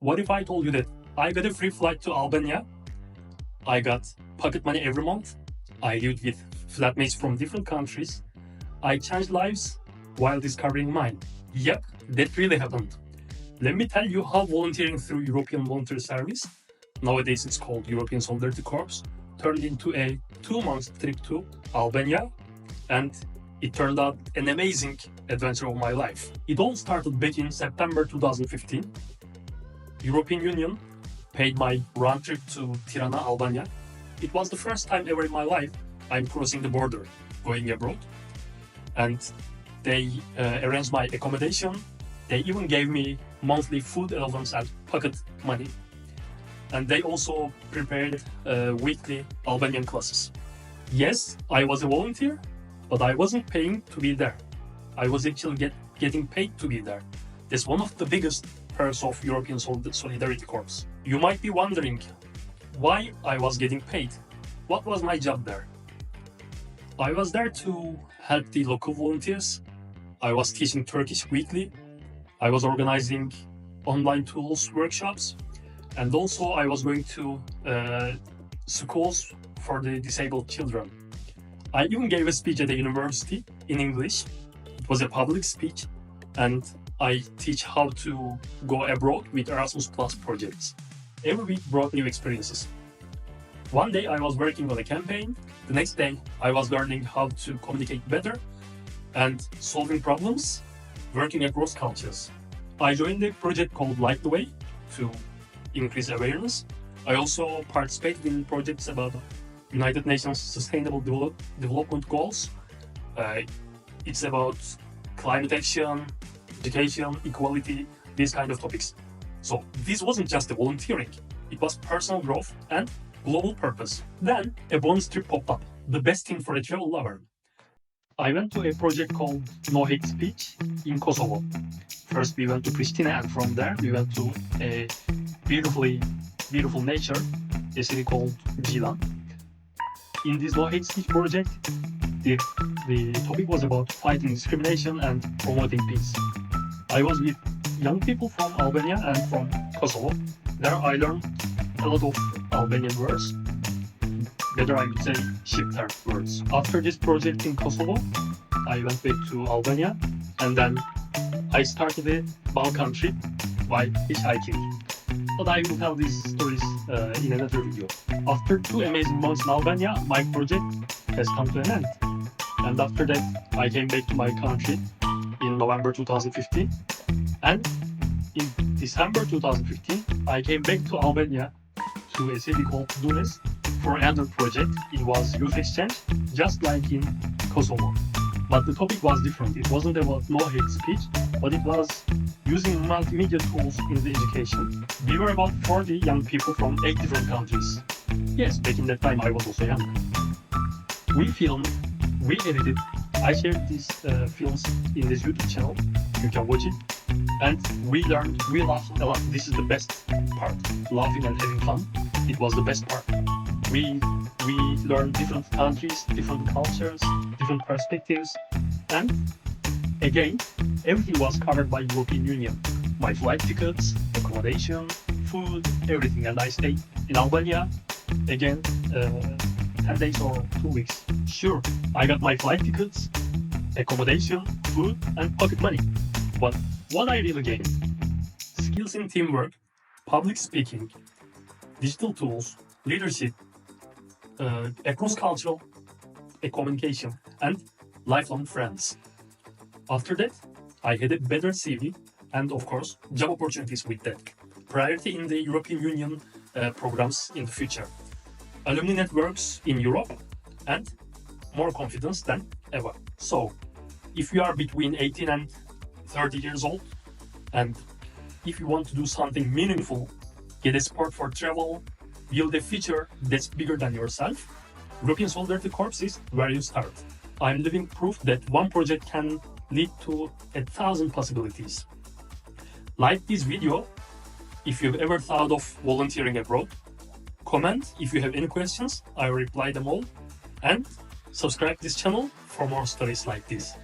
What if I told you that I got a free flight to Albania? I got pocket money every month. I lived with flatmates from different countries. I changed lives while discovering mine. Yep, that really happened. Let me tell you how volunteering through European Volunteer Service, nowadays it's called European Solidarity Corps, turned into a 2-month trip to Albania, and it turned out an amazing adventure of my life. It all started back in September 2015. European Union paid my round trip to Tirana, Albania. It was the first time ever in my life I'm crossing the border, going abroad. And they arranged my accommodation. They even gave me monthly food allowance and pocket money. And they also prepared weekly Albanian classes. Yes, I was a volunteer, but I wasn't paying to be there. I was actually getting paid to be there. That's one of the biggest perks of European Solidarity Corps. You might be wondering why I was getting paid. What was my job there? I was there to help the local volunteers. I was teaching Turkish weekly. I was organizing online tools workshops. And also I was going to schools for the disabled children. I even gave a speech at a university in English. It was a public speech, and I teach how to go abroad with Erasmus Plus projects. Every week brought new experiences. One day I was working on a campaign. The next day I was learning how to communicate better and solving problems, working across cultures. I joined a project called Light the Way to increase awareness. I also participated in projects about United Nations Sustainable Development Goals. It's about climate action, education, equality, these kind of topics. So this wasn't just a volunteering, it was personal growth and global purpose. Then a bonus trip popped up, the best thing for a travel lover. I went to a project called No Hate Speech in Kosovo. First we went to Pristina, and from there we went to a beautiful nature, a city called Gilan. In this No Hate Speech project, the topic was about fighting discrimination and promoting peace. I was with young people from Albania and from Kosovo. There I learned a lot of Albanian words, better I would say Shqiptar words. After this project in Kosovo, I went back to Albania, and then I started a Balkan trip by hitchhiking. But I will tell these stories in another video. After 2 amazing months in Albania, my project has come to an end. And after that, I came back to my country in November 2015. And in December 2015, I came back to Albania to a city called Tunis for another project. It was youth exchange, just like in Kosovo. But the topic was different. It wasn't about no hate speech, but it was using multimedia tools in the education. We were about 40 young people from 8 different countries. Yes, back in that time I was also young. We filmed, we edited. I shared these films in this YouTube channel. You can watch it. And we learned, we laughed a lot. This is the best part. Laughing and having fun. It was the best part. We learned different countries, different cultures, different perspectives, and again, everything was covered by European Union. My flight tickets, accommodation, food, everything. And I stayed in Albania again 10 days or 2 weeks. Sure, I got my flight tickets, accommodation, food, and pocket money. But what I really gained: skills in teamwork, public speaking, digital tools, leadership, cross-cultural communication, and lifelong friends. After that, I had a better CV and, of course, job opportunities with that. Priority in the European Union programs in the future. Alumni networks in Europe, and more confidence than ever. So, if you are between 18 and 30 years old, and if you want to do something meaningful, get a support for travel, build a future that's bigger than yourself, European Solidarity Corps is where you start. I'm living proof that one project can lead to 1,000 possibilities. Like this video if you've ever thought of volunteering abroad. Comment if you have any questions, I will reply them all. And subscribe this channel for more stories like this.